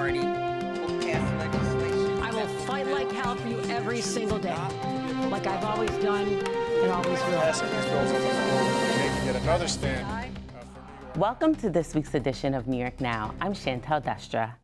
majority will pass legislation. I will fight like hell for you every single day, like I've always done and always will. Passing these bills on the floor, making yet another stand. Welcome to this week's edition of New York Now. I'm Chantel Destra.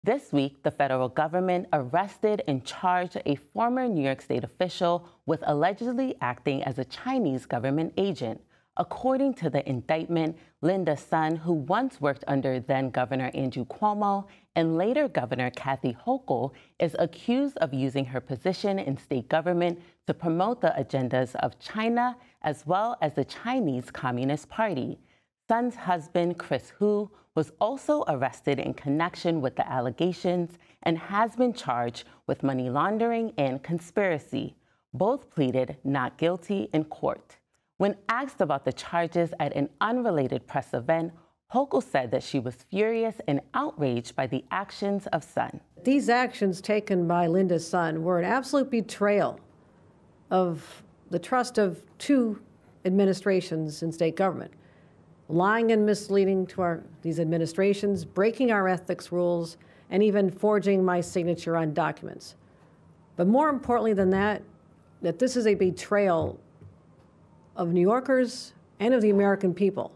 This week, the federal government arrested and charged a former New York State official with allegedly acting as a Chinese government agent. According to the indictment, Linda Sun, who once worked under then-Governor Andrew Cuomo and later Governor Kathy Hochul, is accused of using her position in state government to promote the agendas of China as well as the Chinese Communist Party. Sun's husband, Chris Hu, was also arrested in connection with the allegations and has been charged with money laundering and conspiracy. Both pleaded not guilty in court. When asked about the charges at an unrelated press event, Hochul said that she was furious and outraged by the actions of Sun. These actions taken by Linda Sun were an absolute betrayal of the trust of two administrations in state government. Lying and misleading to these administrations, breaking our ethics rules, and even forging my signature on documents. But more importantly than that this is a betrayal of New Yorkers and of the American people.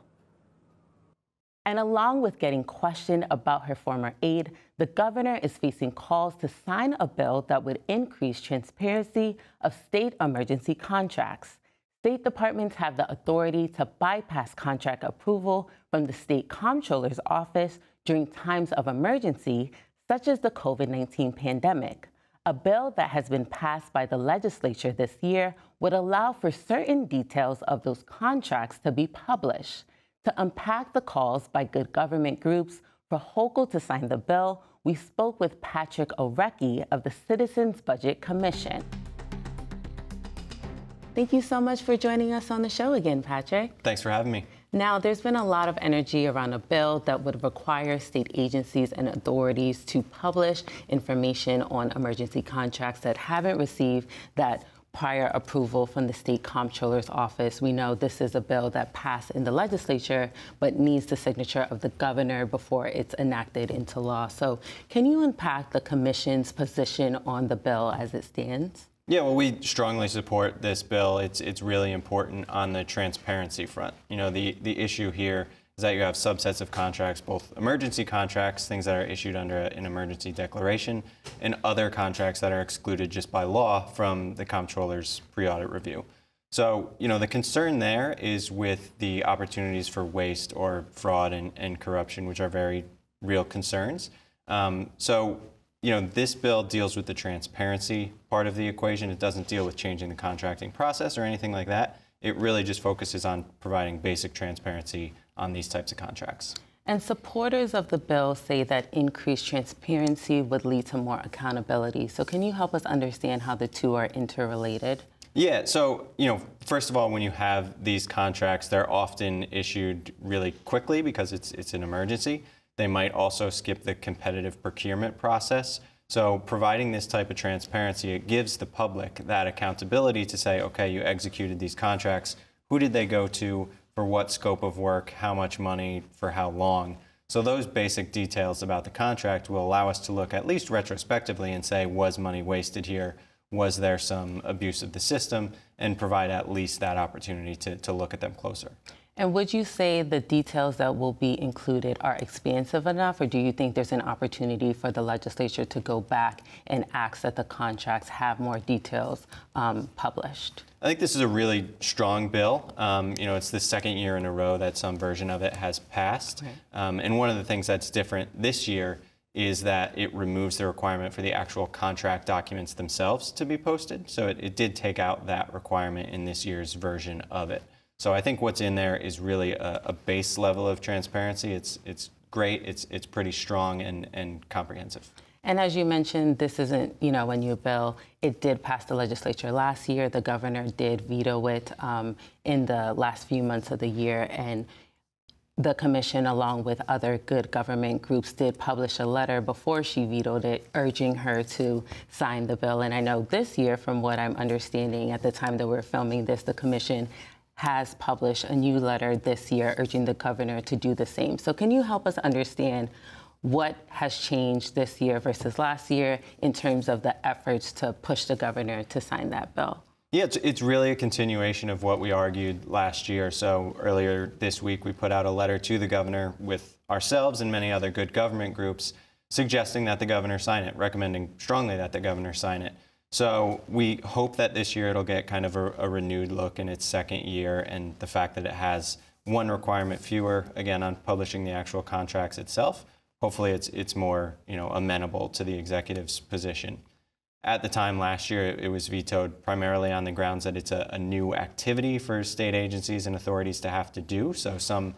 And along with getting questioned about her former aide, the governor is facing calls to sign a bill that would increase transparency of state emergency contracts. State departments have the authority to bypass contract approval from the state comptroller's office during times of emergency, such as the COVID-19 pandemic. A bill that has been passed by the legislature this year would allow for certain details of those contracts to be published. To unpack the calls by good government groups for Hochul to sign the bill, we spoke with Patrick Orecki of the Citizens Budget Commission. Thank you so much for joining us on the show again, Patrick. Thanks for having me. Now, there's been a lot of energy around a bill that would require state agencies and authorities to publish information on emergency contracts that haven't received that prior approval from the state comptroller's office. We know this is a bill that passed in the legislature, but needs the signature of the governor before it's enacted into law. So can you unpack the commission's position on the bill as it stands? Yeah, well, we strongly support this bill. It's really important on the transparency front. You know, the issue here is that you have subsets of contracts, both emergency contracts, things that are issued under an emergency declaration, and other contracts that are excluded just by law from the comptroller's pre-audit review. So, you know, the concern there is with the opportunities for waste or fraud and corruption, which are very real concerns. You know, this bill deals with the transparency part of the equation. It doesn't deal with changing the contracting process or anything like that. It really just focuses on providing basic transparency on these types of contracts. And supporters of the bill say that increased transparency would lead to more accountability. So can you help us understand how the two are interrelated? Yeah, so, you know, first of all, when you have these contracts, they're often issued really quickly because it's an emergency. They might also skip the competitive procurement process. So providing this type of transparency, it gives the public that accountability to say, okay, you executed these contracts. Who did they go to? For what scope of work? How much money? For how long? So those basic details about the contract will allow us to look at least retrospectively and say, was money wasted here? Was there some abuse of the system? And provide at least that opportunity to look at them closer. And would you say the details that will be included are expansive enough, or do you think there's an opportunity for the legislature to go back and ask that the contracts have more details published? I think this is a really strong bill. You know, it's the second year in a row that some version of it has passed. Right. And one of the things that's different this year is that it removes the requirement for the actual contract documents themselves to be posted. So it did take out that requirement in this year's version of it. So I think what's in there is really a base level of transparency. It's great. It's pretty strong and comprehensive. And as you mentioned, this isn't, you know, a new bill. It did pass the legislature last year. The governor did veto it in the last few months of the year. And the commission, along with other good government groups, did publish a letter before she vetoed it, urging her to sign the bill. And I know this year, from what I'm understanding at the time that we're filming this, the commission has published a new letter this year urging the governor to do the same. So can you help us understand what has changed this year versus last year in terms of the efforts to push the governor to sign that bill? Yeah, it's really a continuation of what we argued last year. So earlier this week, we put out a letter to the governor with ourselves and many other good government groups suggesting that the governor sign it, recommending strongly that the governor sign it. So we hope that this year it'll get kind of a renewed look in its second year, and the fact that it has one requirement fewer, again, on publishing the actual contracts itself. Hopefully it's more, amenable to the executive's position. At the time last year, it was vetoed primarily on the grounds that it's a new activity for state agencies and authorities to have to do, so some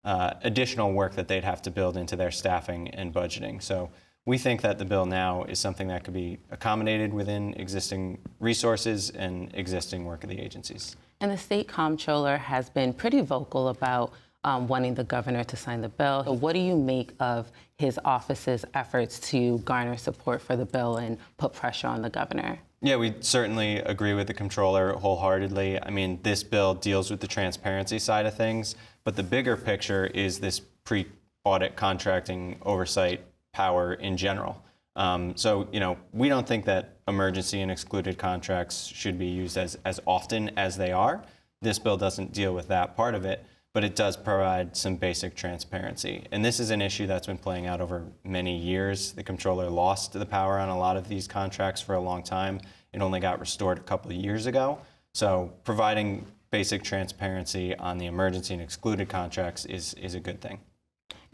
additional work that they'd have to build into their staffing and budgeting. So we think that the bill now is something that could be accommodated within existing resources and existing work of the agencies. And the state comptroller has been pretty vocal about wanting the governor to sign the bill. So what do you make of his office's efforts to garner support for the bill and put pressure on the governor? Yeah, we certainly agree with the comptroller wholeheartedly. I mean, this bill deals with the transparency side of things, but the bigger picture is this pre-audit contracting oversight power in general. So, we don't think that emergency and excluded contracts should be used as often as they are. This bill doesn't deal with that part of it, but it does provide some basic transparency. And this is an issue that's been playing out over many years. The comptroller lost the power on a lot of these contracts for a long time. It only got restored a couple of years ago. So providing basic transparency on the emergency and excluded contracts is a good thing.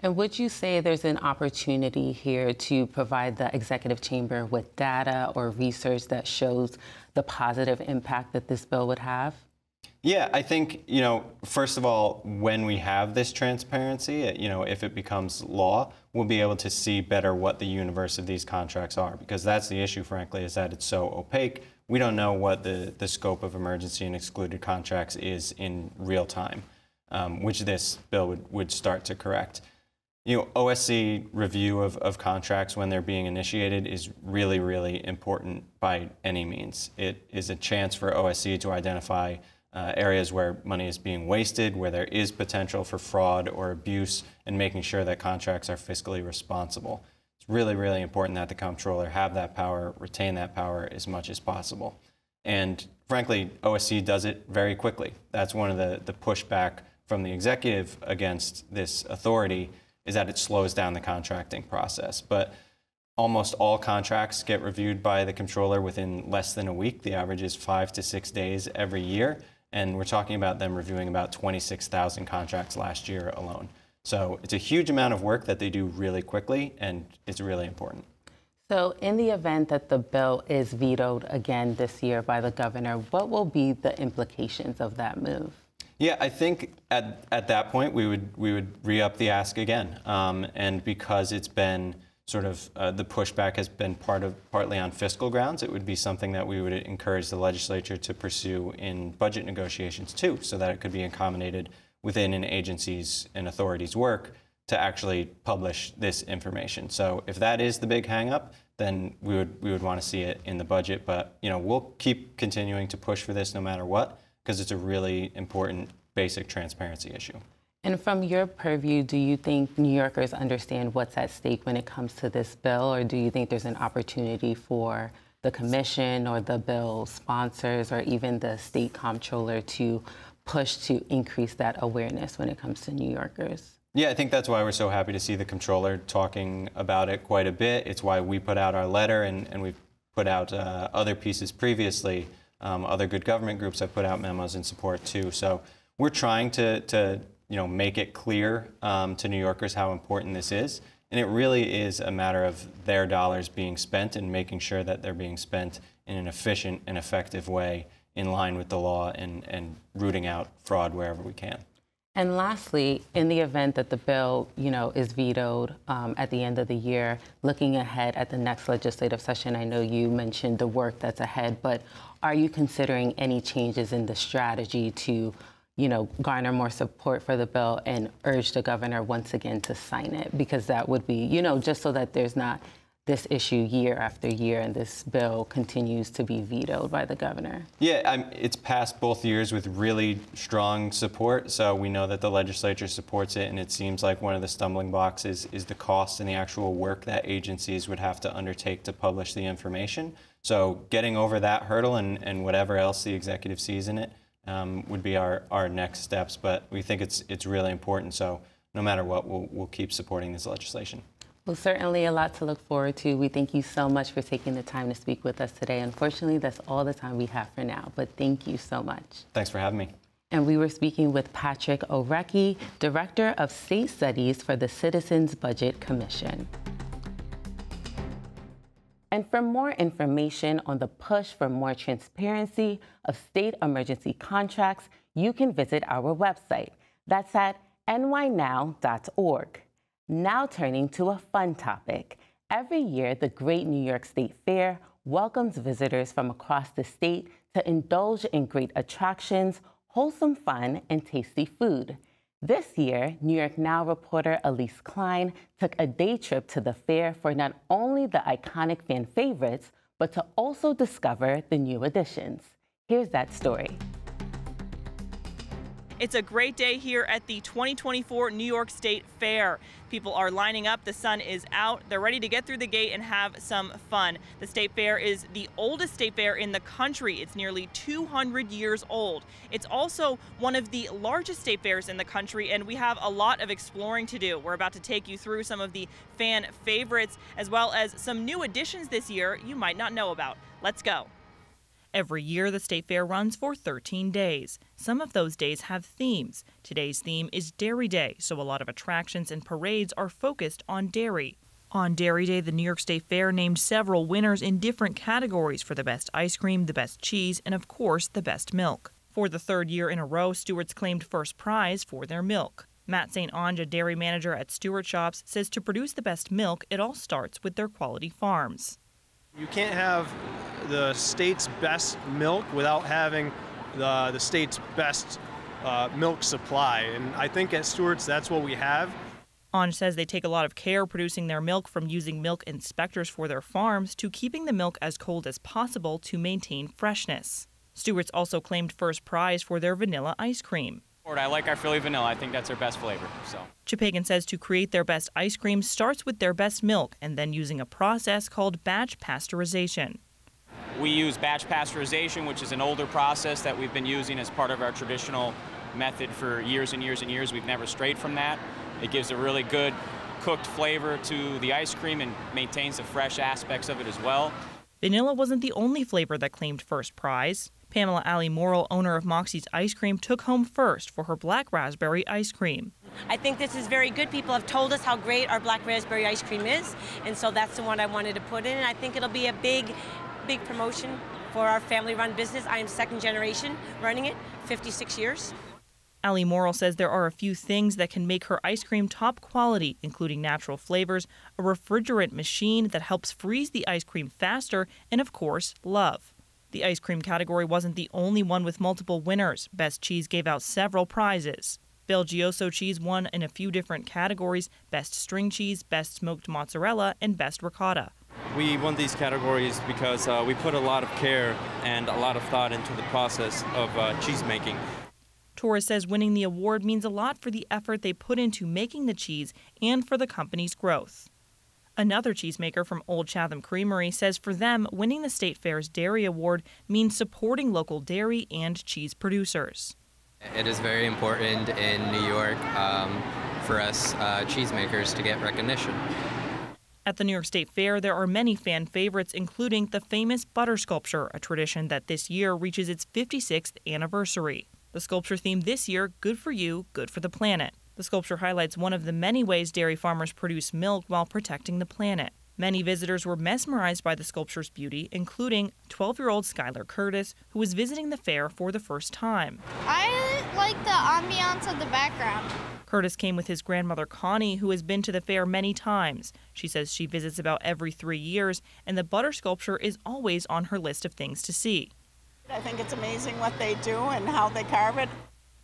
And would you say there's an opportunity here to provide the executive chamber with data or research that shows the positive impact that this bill would have? Yeah, I think, first of all, when we have this transparency, if it becomes law, we'll be able to see better what the universe of these contracts are, because that's the issue, frankly, is that it's so opaque. We don't know what the scope of emergency and excluded contracts is in real time, which this bill would start to correct. OSC review of contracts when they're being initiated is really, really important by any means. It is a chance for OSC to identify areas where money is being wasted, where there is potential for fraud or abuse, and making sure that contracts are fiscally responsible. It's really, really important that the comptroller have that power, retain that power as much as possible. And frankly, OSC does it very quickly. That's one of the pushback from the executive against this authority, is that it slows down the contracting process. But almost all contracts get reviewed by the comptroller within less than a week. The average is 5 to 6 days every year. And we're talking about them reviewing about 26,000 contracts last year alone. So it's a huge amount of work that they do really quickly, and it's really important. So in the event that the bill is vetoed again this year by the governor, what will be the implications of that move? Yeah, I think at that point we would re-up the ask again. And because it's been sort of the pushback has been partly on fiscal grounds, it would be something that we would encourage the legislature to pursue in budget negotiations too, so that it could be accommodated within an agency's and authority's work to actually publish this information. So if that is the big hang-up, then we would want to see it in the budget. But we'll keep continuing to push for this no matter what, because it's a really important basic transparency issue. And from your purview, do you think New Yorkers understand what's at stake when it comes to this bill, or do you think there's an opportunity for the commission or the bill sponsors or even the state comptroller to push to increase that awareness when it comes to New Yorkers? Yeah, I think that's why we're so happy to see the comptroller talking about it quite a bit. It's why we put out our letter, and we've put out other pieces previously. Other good government groups have put out memos in support too. So we're trying to make it clear to New Yorkers how important this is. And it really is a matter of their dollars being spent and making sure that they're being spent in an efficient and effective way in line with the law and rooting out fraud wherever we can. And lastly, in the event that the bill, is vetoed at the end of the year, looking ahead at the next legislative session, I know you mentioned the work that's ahead, but are you considering any changes in the strategy to garner more support for the bill and urge the governor once again to sign it? Because that would be, just so that there's not this issue year after year, and this bill continues to be vetoed by the governor. Yeah, it's passed both years with really strong support, so we know that the legislature supports it, and it seems like one of the stumbling blocks is the cost and the actual work that agencies would have to undertake to publish the information. So getting over that hurdle and whatever else the executive sees in it would be our next steps, but we think it's really important, so no matter what, we'll keep supporting this legislation. Well, certainly a lot to look forward to. We thank you so much for taking the time to speak with us today. Unfortunately, that's all the time we have for now, but thank you so much. Thanks for having me. And we were speaking with Patrick Orecki, Director of State Studies for the Citizens Budget Commission. And for more information on the push for more transparency of state emergency contracts, you can visit our website. That's at nynow.org. Now turning to a fun topic. Every year, the Great New York State Fair welcomes visitors from across the state to indulge in great attractions, wholesome fun, and tasty food. This year, New York Now reporter Elise Kline took a day trip to the fair for not only the iconic fan favorites, but to also discover the new additions. Here's that story. It's a great day here at the 2024 New York State Fair. People are lining up, the sun is out, they're ready to get through the gate and have some fun. The State Fair is the oldest state fair in the country. It's nearly 200 years old. It's also one of the largest state fairs in the country, and we have a lot of exploring to do. We're about to take you through some of the fan favorites, as well as some new additions this year you might not know about. Let's go. Every year, the State Fair runs for 13 days. Some of those days have themes. Today's theme is Dairy Day, so a lot of attractions and parades are focused on dairy. On Dairy Day, the New York State Fair named several winners in different categories for the best ice cream, the best cheese, and of course, the best milk. For the third year in a row, Stewart's claimed first prize for their milk. Matt St. Onge, a dairy manager at Stewart Shops, says to produce the best milk, it all starts with their quality farms. You can't have the state's best milk without having the state's best milk supply. And I think at Stewart's, that's what we have. Onge says they take a lot of care producing their milk, from using milk inspectors for their farms to keeping the milk as cold as possible to maintain freshness. Stewart's also claimed first prize for their vanilla ice cream. I like our Philly vanilla. I think that's our best flavor. Chupagan says to create their best ice cream starts with their best milk and then using a process called batch pasteurization. We use batch pasteurization, which is an older process that we've been using as part of our traditional method for years and years and years. We've never strayed from that. It gives a really good cooked flavor to the ice cream and maintains the fresh aspects of it as well. Vanilla wasn't the only flavor that claimed first prize. Pamela Ali Morrill, owner of Moxie's Ice Cream, took home first for her black raspberry ice cream. I think this is very good. People have told us how great our black raspberry ice cream is, and so that's the one I wanted to put in. And I think it'll be a big promotion for our family-run business. I am second generation running it, 56 years. Ali Morrill says there are a few things that can make her ice cream top quality, including natural flavors, a refrigerant machine that helps freeze the ice cream faster, and of course, love. The ice cream category wasn't the only one with multiple winners. Best Cheese gave out several prizes. Belgioso cheese won in a few different categories: Best String Cheese, Best Smoked Mozzarella, and Best Ricotta. We won these categories because we put a lot of care and a lot of thought into the process of cheese making. Torres says winning the award means a lot for the effort they put into making the cheese and for the company's growth. Another cheesemaker from Old Chatham Creamery says for them, winning the State Fair's Dairy Award means supporting local dairy and cheese producers. It is very important in New York for us cheesemakers to get recognition. At the New York State Fair, there are many fan favorites, including the famous butter sculpture, a tradition that this year reaches its 56th anniversary. The sculpture theme this year, Good for You, Good for the Planet. The sculpture highlights one of the many ways dairy farmers produce milk while protecting the planet. Many visitors were mesmerized by the sculpture's beauty, including 12-year-old Skylar Curtis, who was visiting the fair for the first time. I like the ambiance of the background. Curtis came with his grandmother Connie, who has been to the fair many times. She says she visits about every 3 years, and the butter sculpture is always on her list of things to see. I think it's amazing what they do and how they carve it.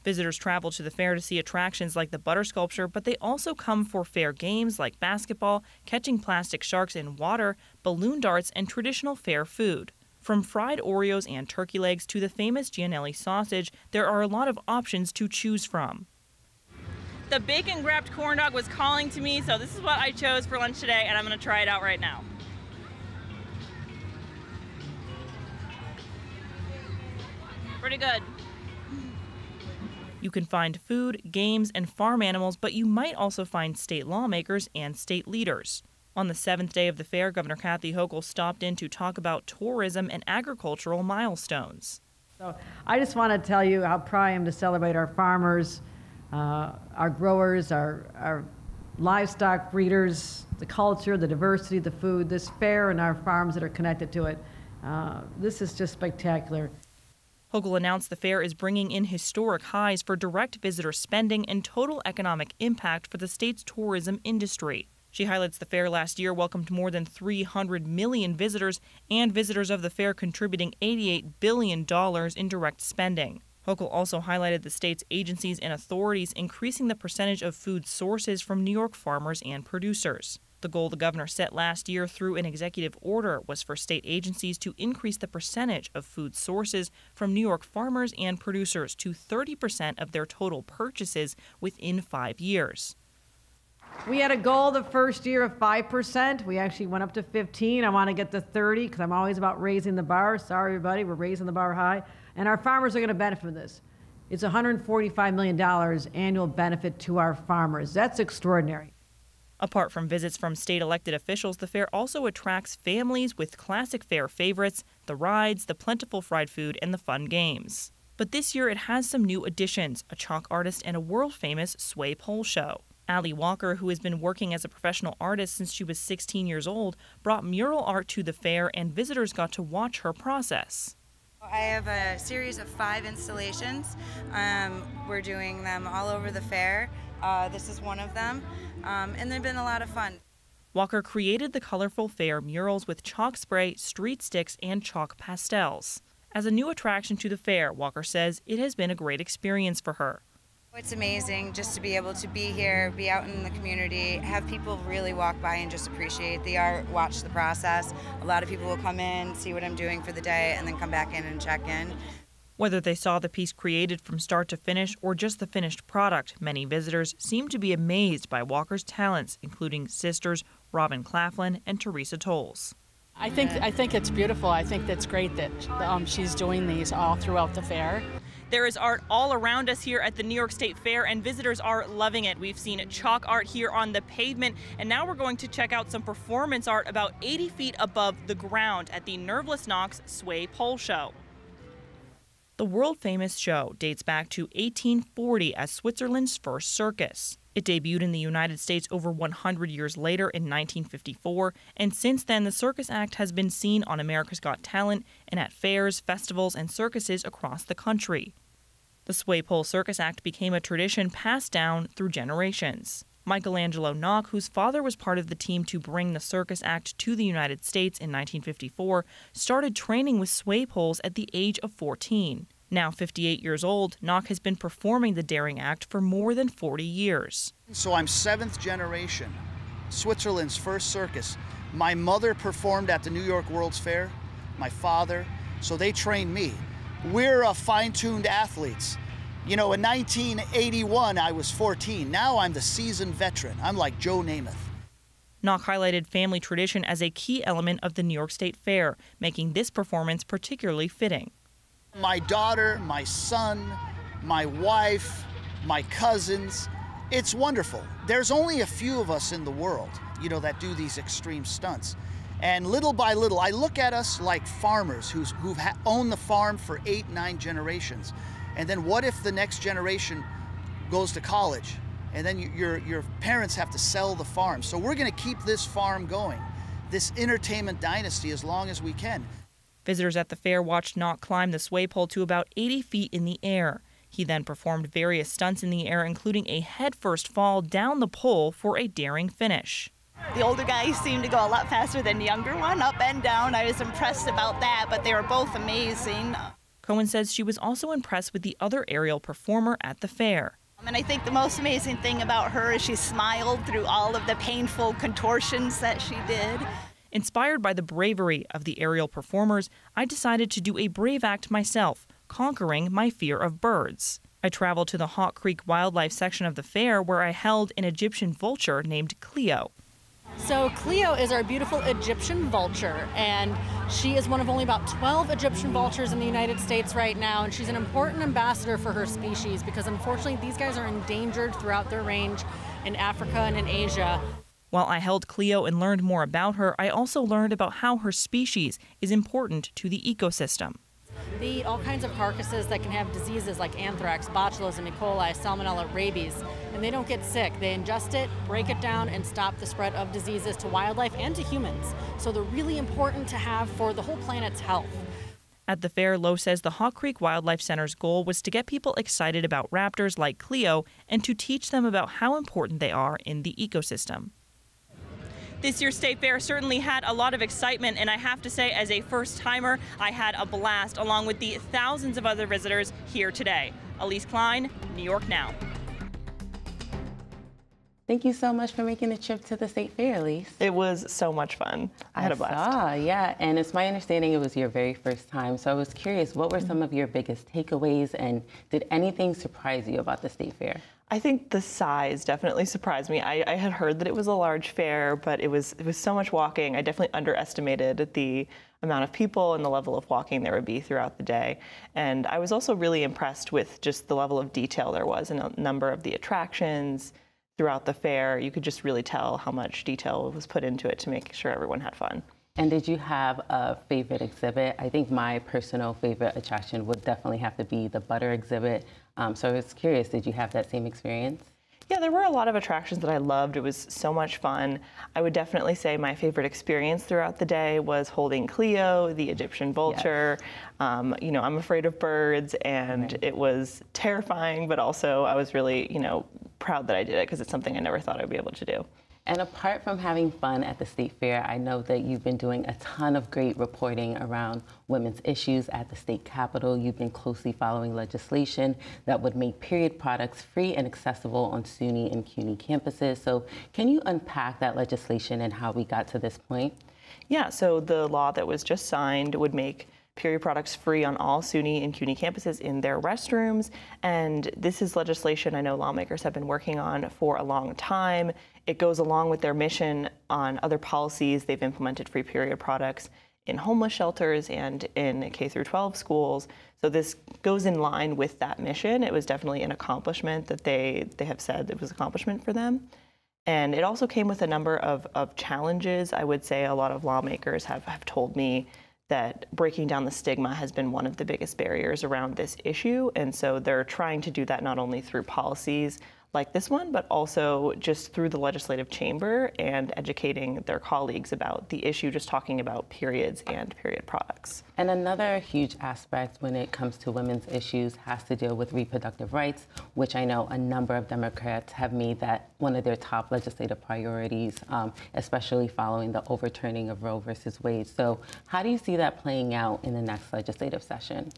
Visitors travel to the fair to see attractions like the butter sculpture, but they also come for fair games like basketball, catching plastic sharks in water, balloon darts, and traditional fair food. From fried Oreos and turkey legs to the famous Gianelli sausage, there are a lot of options to choose from. The bacon-wrapped corn dog was calling to me, so this is what I chose for lunch today, and I'm going to try it out right now. Pretty good. You can find food, games, and farm animals, but you might also find state lawmakers and state leaders. On the 7th day of the fair, Governor Kathy Hochul stopped in to talk about tourism and agricultural milestones. So I just want to tell you how proud I am to celebrate our farmers, our growers, our livestock breeders, the culture, the diversity, the food, this fair and our farms that are connected to it. This is just spectacular. Hochul announced the fair is bringing in historic highs for direct visitor spending and total economic impact for the state's tourism industry. She highlights the fair last year welcomed more than 300 million visitors, and visitors of the fair contributing $88 billion in direct spending. Hochul also highlighted the state's agencies and authorities increasing the percentage of food sources from New York farmers and producers. The goal the governor set last year through an executive order was for state agencies to increase the percentage of food sources from New York farmers and producers to 30% of their total purchases within 5 years. We had a goal the first year of 5%. We actually went up to 15. I want to get to 30 because I'm always about raising the bar. Sorry, everybody, we're raising the bar high. And our farmers are going to benefit from this. It's $145 million annual benefit to our farmers. That's extraordinary. Apart from visits from state elected officials, the fair also attracts families with classic fair favorites, the rides, the plentiful fried food, and the fun games. But this year it has some new additions, a chalk artist and a world-famous sway pole show. Allie Walker, who has been working as a professional artist since she was 16 years old, brought mural art to the fair, and visitors got to watch her process. I have a series of 5 installations. We're doing them all over the fair. This is one of them, and they've been a lot of fun. Walker created the colorful fair murals with chalk spray, street sticks, and chalk pastels. As a new attraction to the fair, Walker says it has been a great experience for her. It's amazing just to be able to be here, be out in the community, have people really walk by and just appreciate the art, watch the process. A lot of people will come in, see what I'm doing for the day, and then come back in and check in. Whether they saw the piece created from start to finish or just the finished product, many visitors seem to be amazed by Walker's talents, including sisters Robin Claflin and Teresa Tolles. I think it's beautiful. I think that's great that she's doing these all throughout the fair. There is art all around us here at the New York State Fair, and visitors are loving it. We've seen chalk art here on the pavement, and now we're going to check out some performance art about 80 feet above the ground at the Nerveless Knox Sway Pole Show. The world-famous show dates back to 1840 as Switzerland's first circus. It debuted in the United States over 100 years later in 1954, and since then the circus act has been seen on America's Got Talent and at fairs, festivals, and circuses across the country. The Sway Pole Circus Act became a tradition passed down through generations. Michelangelo Knock, whose father was part of the team to bring the Circus Act to the United States in 1954, started training with sway poles at the age of 14. Now 58 years old, Knock has been performing the daring act for more than 40 years. So I'm 7th generation, Switzerland's first circus. My mother performed at the New York World's Fair, my father, so they trained me. We're fine-tuned athletes. You know, in 1981, I was 14. Now I'm the seasoned veteran. I'm like Joe Namath. Knock highlighted family tradition as a key element of the New York State Fair, making this performance particularly fitting. My daughter, my son, my wife, my cousins, it's wonderful. There's only a few of us in the world, you know, that do these extreme stunts. And little by little, I look at us like farmers who've owned the farm for 8, 9 generations. And then what if the next generation goes to college and then your parents have to sell the farm? So we're going to keep this farm going, this entertainment dynasty, as long as we can. Visitors at the fair watched Knock climb the sway pole to about 80 feet in the air. He then performed various stunts in the air, including a headfirst fall down the pole for a daring finish. The older guys seemed to go a lot faster than the younger one, up and down. I was impressed about that, but they were both amazing. Cohen says she was also impressed with the other aerial performer at the fair. And I think the most amazing thing about her is she smiled through all of the painful contortions that she did. Inspired by the bravery of the aerial performers, I decided to do a brave act myself, conquering my fear of birds. I traveled to the Hawk Creek wildlife section of the fair where I held an Egyptian vulture named Cleo. So Cleo is our beautiful Egyptian vulture, and she is one of only about 12 Egyptian vultures in the United States right now, and she's an important ambassador for her species because unfortunately these guys are endangered throughout their range in Africa and in Asia. While I held Cleo and learned more about her, I also learned about how her species is important to the ecosystem. They eat all kinds of carcasses that can have diseases like anthrax, botulism, E. coli, salmonella, rabies, and they don't get sick. They ingest it, break it down, and stop the spread of diseases to wildlife and to humans. So they're really important to have for the whole planet's health. At the fair, Lowe says the Hawk Creek Wildlife Center's goal was to get people excited about raptors like Cleo and to teach them about how important they are in the ecosystem. This year's State Fair certainly had a lot of excitement, and I have to say, as a first-timer, I had a blast along with the thousands of other visitors here today. Elise Kline, New York Now. Thank you so much for making the trip to the State Fair, Elise. It was so much fun. I had a blast. Yeah, and it's my understanding it was your very first time, so I was curious, what were some of your biggest takeaways, and did anything surprise you about the State Fair? I think the size definitely surprised me. I had heard that it was a large fair, but it was so much walking. I definitely underestimated the amount of people and the level of walking there would be throughout the day. And I was also really impressed with just the level of detail there was in a number of the attractions throughout the fair. You could just really tell how much detail was put into it to make sure everyone had fun. And did you have a favorite exhibit? I think my personal favorite attraction would definitely have to be the butter exhibit. So I was curious, did you have that same experience? Yeah, there were a lot of attractions that I loved. It was so much fun. I would definitely say my favorite experience throughout the day was holding Cleo, the Egyptian vulture. Yes. You know, I'm afraid of birds, and it was terrifying, but also I was really, proud that I did it because it's something I never thought I'd be able to do. And apart from having fun at the State Fair, I know that you've been doing a ton of great reporting around women's issues at the state capitol. You've been closely following legislation that would make period products free and accessible on SUNY and CUNY campuses. So can you unpack that legislation and how we got to this point? Yeah, so the law that was just signed would make period products free on all SUNY and CUNY campuses in their restrooms. And this is legislation I know lawmakers have been working on for a long time. It goes along with their mission on other policies. They've implemented free period products in homeless shelters and in K-12 schools. So this goes in line with that mission. It was definitely an accomplishment that they have said it was an accomplishment for them. And it also came with a number of challenges. I would say a lot of lawmakers have told me that breaking down the stigma has been one of the biggest barriers around this issue. And so they're trying to do that not only through policies like this one, but also just through the legislative chamber and educating their colleagues about the issue, just talking about periods and period products. And another huge aspect when it comes to women's issues has to deal with reproductive rights, which I know a number of Democrats have made that one of their top legislative priorities, especially following the overturning of Roe versus Wade. So how do you see that playing out in the next legislative session?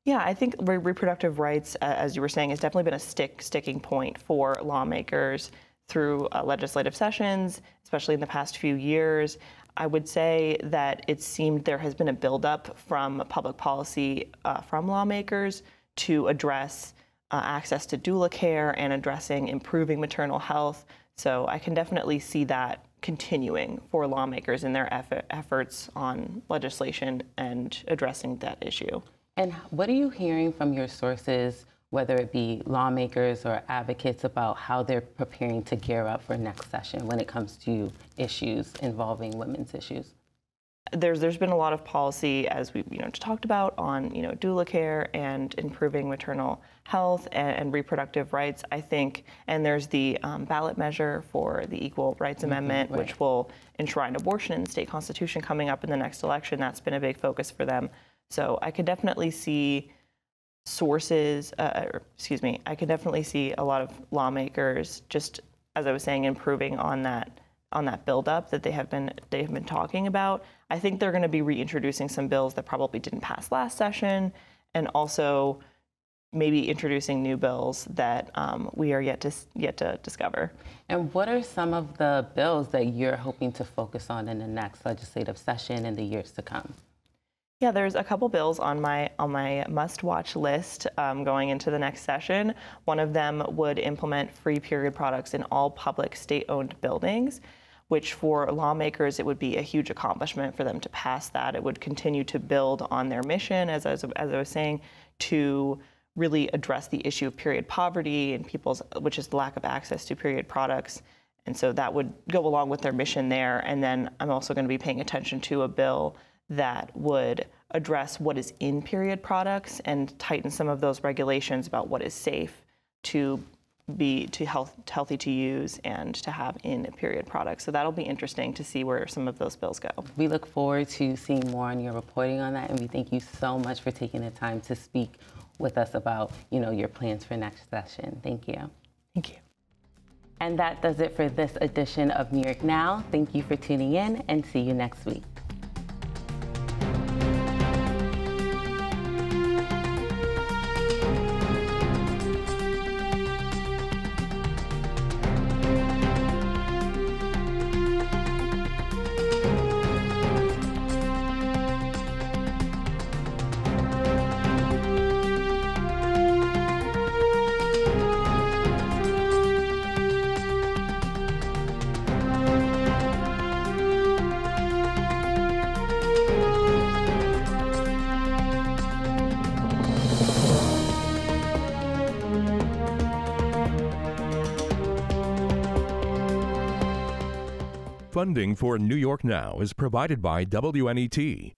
Yeah, I think reproductive rights, as you were saying, has definitely been a sticking point for lawmakers through legislative sessions, especially in the past few years. I would say that it seemed there has been a buildup from public policy from lawmakers to address access to doula care and addressing improving maternal health. So I can definitely see that continuing for lawmakers in their efforts on legislation and addressing that issue. And what are you hearing from your sources, whether it be lawmakers or advocates, about how they're preparing to gear up for next session when it comes to issues involving women's issues? There's been a lot of policy, as we just talked about, on doula care and improving maternal health and reproductive rights, I think. And there's the ballot measure for the Equal Rights Amendment, right, which will enshrine abortion in the state constitution coming up in the next election. That's been a big focus for them. So I could definitely see I could definitely see a lot of lawmakers, just as I was saying, improving on that buildup that they have been talking about. I think they're going to be reintroducing some bills that probably didn't pass last session, and also maybe introducing new bills that we are yet to discover. And what are some of the bills that you're hoping to focus on in the next legislative session in the years to come? Yeah, there's a couple bills on my must-watch list going into the next session. One of them would implement free period products in all public state-owned buildings, which for lawmakers, it would be a huge accomplishment for them to pass that. It would continue to build on their mission, as I was saying, to really address the issue of period poverty and which is the lack of access to period products. And so that would go along with their mission there. And then I'm also going to be paying attention to a bill that would address what is in period products and tighten some of those regulations about what is safe to be healthy to use and to have in period products. So that'll be interesting to see where some of those bills go. We look forward to seeing more on your reporting on that, and we thank you so much for taking the time to speak with us about, your plans for next session. Thank you. Thank you. And that does it for this edition of New York Now. Thank you for tuning in, and see you next week. Funding for New York Now is provided by WNET,